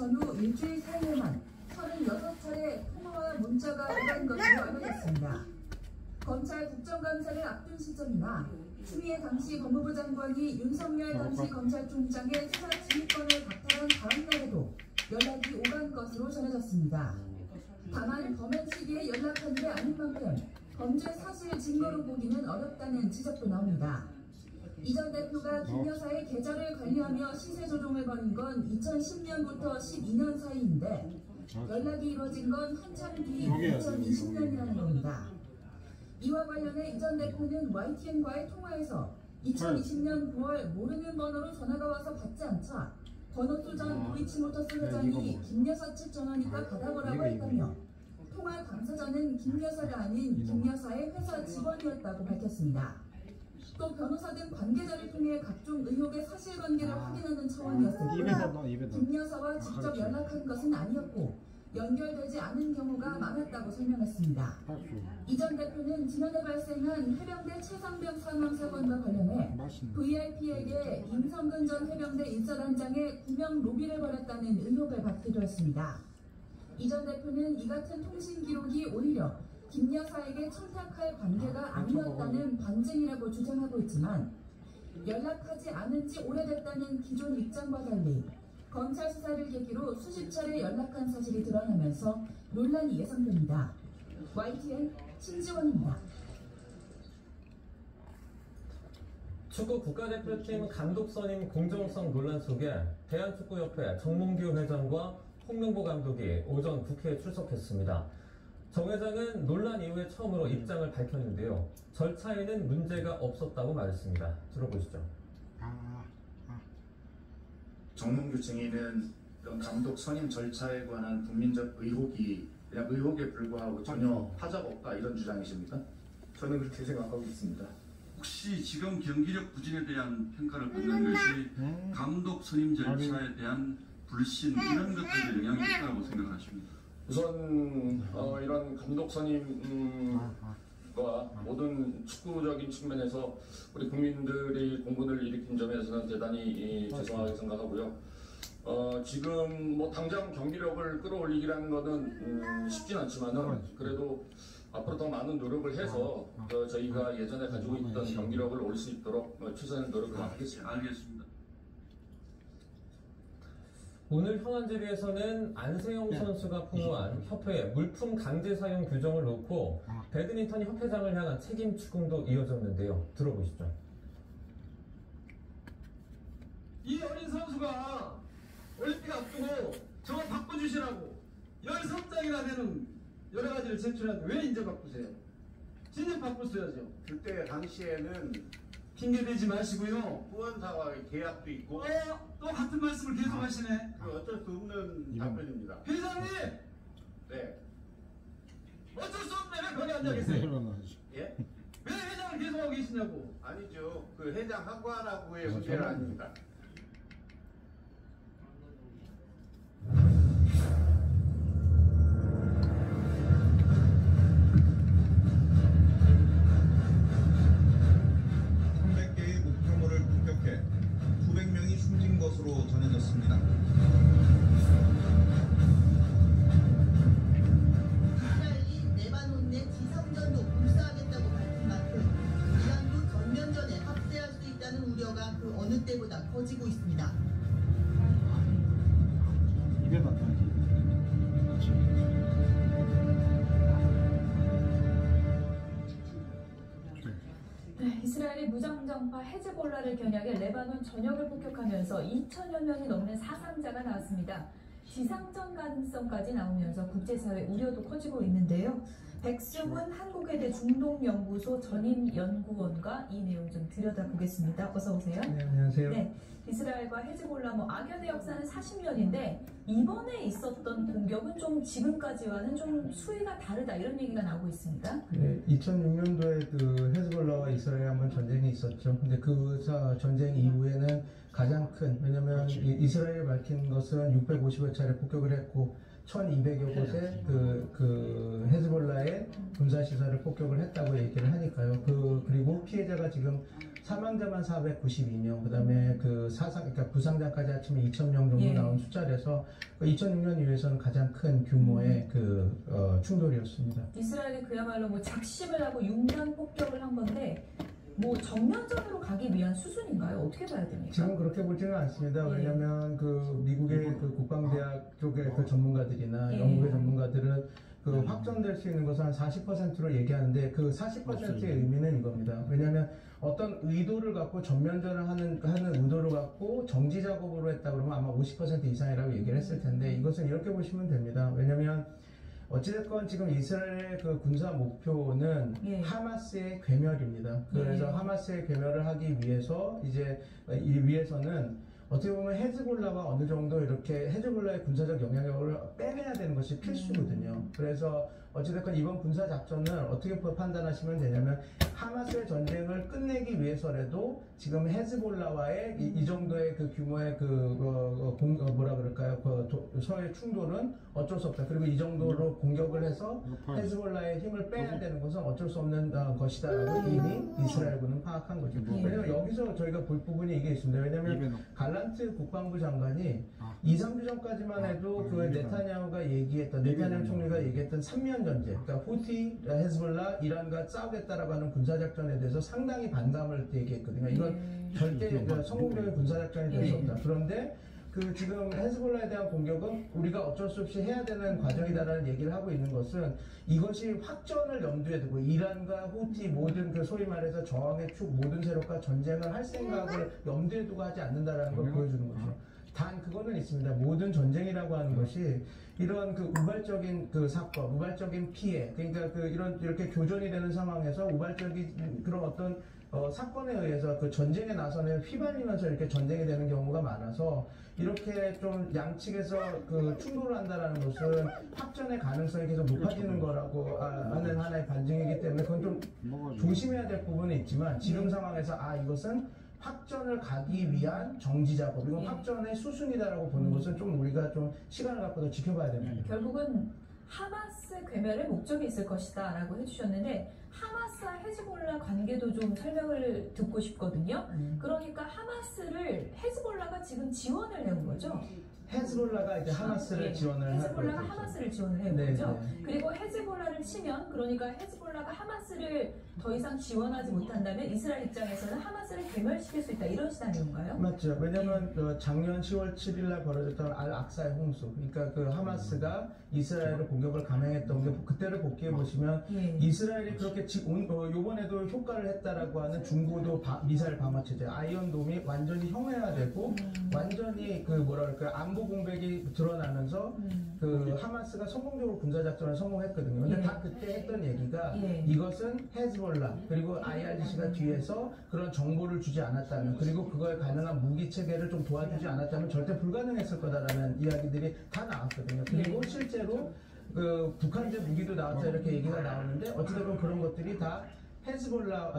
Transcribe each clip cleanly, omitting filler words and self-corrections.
전후 일주일 사이에만 36차례 통화와 문자가 오간 것으로 알려졌습니다. 검찰 국정감사를 앞둔 시점이나 추미애 당시 법무부 장관이 윤석열 당시 검찰총장의 수사 지휘권을 박탈한 다음 날에도 연락이 오간 것으로 전해졌습니다. 다만 범행 시기에 연락한 게 아닌 만큼 범죄 사실 증거로 보기는 어렵다는 지적도 나옵니다. 이 전 대표가 김 여사의 계좌를 관리하며 시세 조종을 벌인 건 2010년부터 12년 사이인데 연락이 이뤄진 건 한참 뒤 2020년이라는 겁니다. 이와 관련해 이 전 대표는 YTN과의 통화에서 2020년 9월 모르는 번호로 전화가 와서 받지 않자 번호수 전 도이치모터스 회장이 김 여사 측 전화니까 받아보라고 했다며 통화 당사자는 김 여사가 아닌 김 여사의 회사 직원이었다고 밝혔습니다. 또 변호사 등 관계자를 통해 각종 의혹의 사실관계를 확인하는 차원이었으나 김 여사와 직접 연락한 것은 아니었고 연결되지 않은 경우가 많았다고 설명했습니다. 이 전 대표는 지난해 발생한 해병대 최상병 사망 사건과 관련해 VIP에게 임성근 전 해병대 1사단장의 구명 로비를 벌였다는 의혹을 받기도 했습니다. 이 전 대표는 이 같은 통신 기록이 오히려 김 여사에게 청탁할 관계가 아니었다는 반증이라고 주장하고 있지만 연락하지 않은 지 오래됐다는 기존 입장과 달리 검찰 수사를 계기로 수십 차례 연락한 사실이 드러나면서 논란이 예상됩니다. YTN 신지원입니다. 축구 국가대표팀 감독 선임 공정성 논란 속에 대한축구협회 정몽규 회장과 홍명보 감독이 오전 국회에 출석했습니다. 정 회장은 논란 이후에 처음으로 입장을 밝혔는데요. 절차에는 문제가 없었다고 말했습니다. 들어보시죠. 정몽규 증인은 감독 선임 절차에 관한 국민적 의혹이 그냥 의혹에 불과하고 전혀 하자가 없다 이런 주장이십니까? 저는 그렇게 생각하고 있습니다. 혹시 지금 경기력 부진에 대한 평가를 받는 것이 감독 선임 절차에 대한 불신 이런 것들에 영향이 있다고 생각하십니까? 우선 이런 감독 선임과 모든 축구적인 측면에서 우리 국민들이 공분을 일으킨 점에서는 대단히 죄송하게 생각하고요. 지금 뭐 당장 경기력을 끌어올리기라는 것은 쉽진 않지만은 그래도 앞으로 더 많은 노력을 해서 저희가 예전에 가지고 있던 경기력을 올 수 있도록 최선의 노력을 하겠습니다. 알겠습니다. 오늘 현안질의에서는 안세영 선수가 폭로한 협회의 물품 강제 사용 규정을 놓고 배드민턴 협회장을 향한 책임 추궁도 이어졌는데요. 들어보시죠. 이 어린 선수가 올림픽 앞두고 저거 바꿔주시라고 13장이나 되는 여러 가지를 제출하는데 왜 이제 바꾸세요? 진작 바꿨어야죠. 그때 당시에는 핑계대지 마시고요. 후원사와 계약도 있고 또 같은 말씀을 계속 하시네. 어쩔 수 없는 답변입니다. 회장님! 네. 어쩔 수 없네. 왜 거기 앉아 계세요? 예? 왜 회장을 계속 하고 계시냐고. 아니죠. 그 회장 하과라고의 문제는 아닙니다. 것으로 전해졌습니다. 이스라엘이 레바논 내 지상전도 불사하겠다고 밝힌 만큼 이란도 전면전에 합세할 수 있다는 우려가 그 어느 때보다 커지고 있습니다. 입에 맞다지. 네, 이스라엘이 무장정파 헤즈볼라를 겨냥해 레바논 전역을 폭격하면서 2천여 명이 넘는 사상자가 나왔습니다. 지상전 가능성까지 나오면서 국제사회 우려도 커지고 있는데요. 백승훈 한국외대 중동연구소 전임연구원과 이 내용 좀 들여다보겠습니다. 어서 오세요. 네, 안녕하세요. 네, 이스라엘과 헤즈볼라 악연의 역사는 40년인데 이번에 있었던 공격은 좀 지금까지와는 좀 수위가 다르다 이런 얘기가 나오고 있습니다. 네, 2006년도에 그 헤즈볼라와 이스라엘 한번 전쟁이 있었죠. 근데 그 전쟁 이후에는 가장 큰, 왜냐면 이스라엘 밝힌 것은 650여 차례 폭격을 했고 1200여 곳에 그 헤즈볼라의 군사시설을 폭격을 했다고 얘기를 하니까요. 그리고 피해자가 지금 사망자만 492명, 그다음에 그 그러니까 부상자까지 합치면 2,000명 정도 나온 숫자라서 2006년 이후에서는 가장 큰 규모의 충돌이었습니다. 이스라엘이 그야말로 뭐 작심을 하고 융단 폭격을 한 건데 뭐 정면전으로 가기 위한 수순인가요? 어떻게 봐야 됩니까? 지금 그렇게 보지는 않습니다. 왜냐하면 그 미국의 그 국방대학 쪽의 그 전문가들이나 영국의 전문가들은 그 확전될 수 있는 것은 한 40%로 얘기하는데 그 40%의 의미는 이겁니다. 왜냐하면 어떤 의도를 갖고 전면전을 하는 의도를 갖고 정지 작업으로 했다 그러면 아마 50% 이상이라고 얘기를 했을 텐데 이것은 이렇게 보시면 됩니다. 왜냐하면 어찌됐건 지금 이스라엘의 그 군사 목표는 하마스의 괴멸입니다. 그래서 하마스의 괴멸을 하기 위해서 위해서는 어떻게 보면 헤즈볼라와 어느 정도 이렇게 헤즈볼라의 군사적 영향력을 빼내야 되는 것이 필수거든요. 그래서 어찌됐건 이번 군사 작전을 어떻게 판단하시면 되냐면 하마스의 전쟁을 끝내기 위해서라도 지금 헤즈볼라와의 이 정도의 그 규모의 서해 충돌은 어쩔 수 없다. 그리고 이 정도로 공격을 해서 헤즈볼라의 힘을 빼야 되는 것은 어쩔 수 없는 것이다라고 이미 이스라엘군은 파악한 거죠. 왜냐면 여기서 저희가 볼 부분이 이게 있습니다. 왜냐면 갈란트 국방부 장관이 2, 3주 전까지만 해도 그 네타냐후 총리가 얘기했던 3년 전쟁, 그러니까 후티, 헤즈볼라, 이란과 싸우겠다라고 하는 군사작전에 대해서 상당히 반감을 얘기했거든요. 이건 절대 성공적인 군사작전이 될 수 없다. 그런데 지금 헤즈볼라에 대한 공격은 우리가 어쩔 수 없이 해야 되는 과정이다라는 얘기를 하고 있는 것은 이것이 확전을 염두에 두고 이란과 후티 모든 소위 말해서 저항의 축 모든 세력과 전쟁을 할 생각을 염두에 두고 하지 않는다라는 걸 보여주는 거죠. 단 그거는 있습니다. 모든 전쟁이라고 하는 것이 이런 우발적인 사건, 우발적인 피해, 그러니까 이렇게 교전이 되는 상황에서 우발적인 그런 어떤 사건에 의해서 그 전쟁에 나서는 휘발리면서 이렇게 전쟁이 되는 경우가 많아서 이렇게 좀 양측에서 충돌을 한다라는 것은 확전의 가능성이 계속 높아지는 거라고 하는 하나의 반증이기 때문에 그건 좀 조심해야 될 부분이 있지만 지금 상황에서 이것은 확전을 가기 위한 정지 작업, 이건 확전의 수순이다라고 보는 것은 좀 우리가 좀 시간을 갖고 더 지켜봐야 됩니다. 결국은 하마스 괴멸의 목적이 있을 것이다 라고 해주셨는데 하마스와 헤즈볼라 관계도 좀 설명을 듣고 싶거든요. 그러니까 하마스를 헤즈볼라가 지금 지원을 해온 거죠? 헤즈볼라가 이제 하마스를 지원을 헤즈볼라가 하마스를 지원을 해온 거죠. 그리고 헤즈볼라를 치면 그러니까 헤즈볼라가 하마스를 더 이상 지원하지 못한다면 이스라엘 입장에서는 하마스를 괴멸시킬 수 있다 이런 시나리오인가요? 맞죠. 왜냐하면 작년 10월 7일날 벌어졌던 알-악사의 홍수, 그러니까 하마스가 이스라엘을 공격을 감행했던 게 그때를 복귀해 보시면 이스라엘이 그렇게 요번에도 효과를 했다라고 하는 중고도 미사일 방어 체제 아이언돔이 완전히 형해화되고 완전히 안보 공백이 드러나면서 하마스가 성공적으로 군사작전을 성공했거든요. 근데 다 그때 했던 얘기가 이것은 헤즈볼라 그리고 IRGC가 뒤에서 그런 정보를 주지 않았다면 그리고 그거에 가능한 무기 체계를 좀 도와주지 않았다면 절대 불가능했을 거다라는 이야기들이 다 나왔거든요. 그리고 실제로 북한제 무기도 나왔다 이렇게 얘기가 나오는데 어찌됐건 그런 것들이 다 헤즈볼라와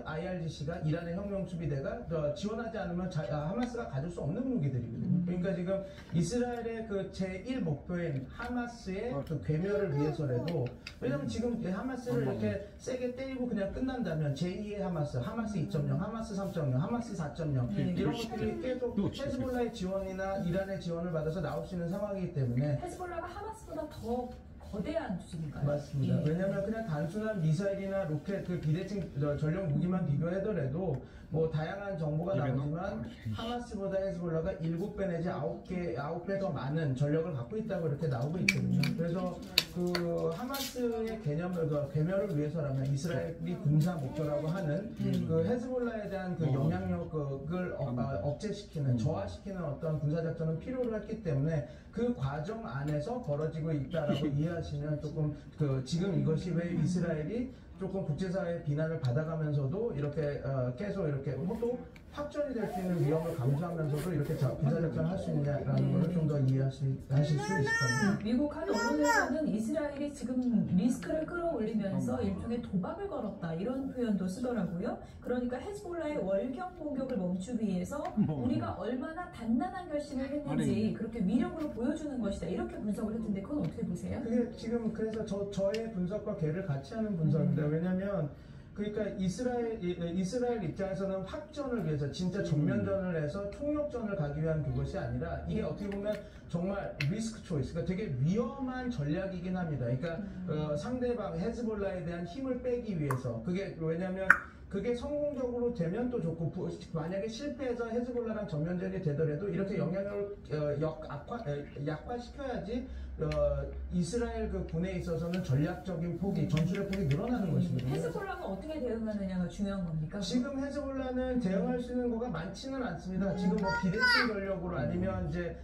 IRGC가 이란의 혁명수비대가 지원하지 않으면 하마스가 가질 수 없는 무기들이거든요. 그러니까 지금 이스라엘의 제1 목표인 하마스의 괴멸을 위해서라도 왜냐면 지금 하마스를 이렇게 세게 때리고 그냥 끝난다면 제2의 하마스 2.0, 하마스 3.0, 하마스 4.0 이런 것들이 계속 헤즈볼라의 지원이나 이란의 지원을 받아서 나올 수 있는 상황이기 때문에 헤즈볼라가 하마스보다 더 거대한 조직인가요? 맞습니다. 왜냐하면 그냥 단순한 미사일이나 로켓 비대칭 전력 무기만 비교하더라도 다양한 정보가 나오지만 하마스보다 헤즈볼라가 7배 내지 9배 더 많은 전력을 갖고 있다고 이렇게 나오고 있거든요. 그래서 하마스의 괴멸을 위해서라면 이스라엘이 군사 목표라고 하는 헤즈볼라에 대한 영향력을 억제시키는 저하시키는 어떤 군사작전은 필요로 했기 때문에 그 과정 안에서 벌어지고 있다라고 이해하시면 조금 지금 이것이 왜 이스라엘이 조금 국제사회의 비난을 받아가면서도 이렇게 계속 이렇게 또 확전이 될 수 있는 위험을 감수하면서도 이렇게 군사작전을 할 수 있느냐라는 걸 좀 더 이해하실 수 있을 겁니다. 미국 한 언론에서는 이스라엘이 지금 리스크를 끌어올리면서 일종의 도박을 걸었다 이런 표현도 쓰더라고요. 그러니까 헤즈볼라의 월경 공격을 멈추기 위해서 우리가 얼마나 단단한 결심을 했는지 그렇게 위력으로 보여주는 것이다 이렇게 분석을 했는데 그건 어떻게 보세요? 그게 지금 그래서 저의 분석과 걔를 같이 하는 분석입니다. 왜냐하면 그러니까 이스라엘 입장에서는 확전을 위해서 진짜 전면전을 해서 총력전을 가기 위한 그것이 아니라 이게 어떻게 보면 정말 리스크 초이스, 그러니까 되게 위험한 전략이긴 합니다. 그러니까 상대방 헤즈볼라에 대한 힘을 빼기 위해서 그게 왜냐하면 그게 성공적으로 되면 또 좋고 만약에 실패해서 헤즈볼라랑 전면전이 되더라도 이렇게 영향을 약화시켜야지 이스라엘 그 군에 있어서는 전략적인 폭이 전술의 폭이 늘어나는 것이거든요. 헤즈볼라가 어떻게 대응하느냐가 중요한 겁니까? 지금 헤즈볼라는 대응할 수 있는 거가 많지는 않습니다. 지금 뭐 비대칭 전력으로 아니면 이제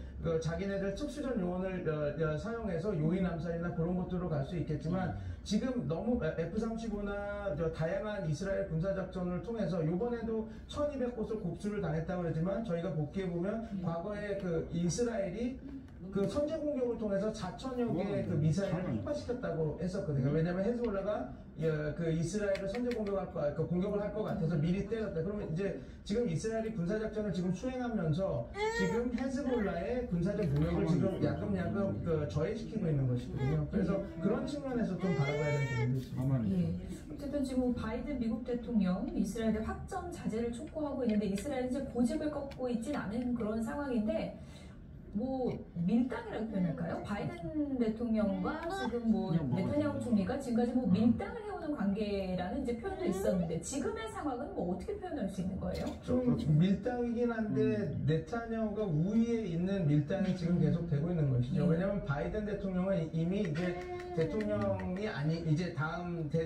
자기네들 특수전 요원을 사용해서 요인 암살이나 그런 것들로 갈 수 있겠지만 지금 너무 F-35나 다양한 이스라엘 군사작전을 통해서 이번에도 1200곳을 곡수를 당했다고 그러지만 저희가 복귀해 보면 과거에 그 이스라엘이 그 선제 공격을 통해서 4,000여 개의 그 미사일을 폭파시켰다고 했었거든요. 왜냐면 헤즈볼라가 그 이스라엘을 선제 공격을 할 것 같아서 미리 때렸다. 그러면 이제 지금 이스라엘이 군사작전을 지금 수행하면서 지금 헤즈볼라의 군사적 능력을 지금 야금야금 저해시키고 있는 것이거든요. 그래서 그런 측면에서 좀 바라봐야 되는 부분도 있습니다. 예. 어쨌든 지금 바이든 미국 대통령 이스라엘의 확전 자제를 촉구하고 있는데 이스라엘은 이제 고집을 꺾고 있진 않은 그런 상황인데 뭐 밀당이라고 표현할까요? 바이든 대통령과 지금 뭐 네타냐후 총리가 지금까지 뭐 밀당을 해오는 관계라는 이제 표현도 있었는데 지금의 상황은 뭐 어떻게 표현할 수 있는 거예요? 좀 밀당이긴 한데 네타냐후가 우위에 있는 밀당이 지금 계속 되고 있는 것이죠. 왜냐하면 바이든 대통령은 이미 이제 대통령이 이제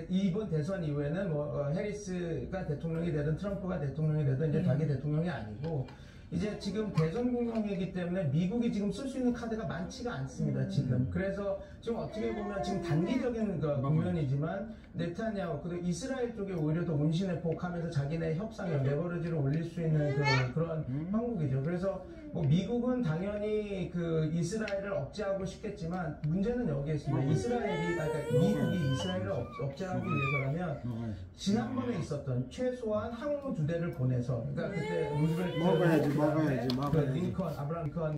이번 대선 이후에는 뭐 해리스가 대통령이 되든 트럼프가 대통령이 되든 이제 자기 대통령이 아니고. 이제 지금 대선 국면이기 때문에 미국이 지금 쓸 수 있는 카드가 많지가 않습니다, 지금. 그래서 지금 어떻게 보면 지금 단기적인 국면이지만 네타냐후, 그리고 이스라엘 쪽에 오히려 더 운신의 폭하면서 자기네 협상력, 레버리지를 올릴 수 있는 그런 형국이죠. 그래서 뭐 미국은 당연히 그 이스라엘을 억제하고 싶겠지만 문제는 여기에 있습니다. 미국이 이스라엘을 억제하기 위해서라면 지난번에 있었던 최소한 항모 2대를 보내서 그러니까 그때 루즈벨트 먹어야지. 링컨, 아브라함 링컨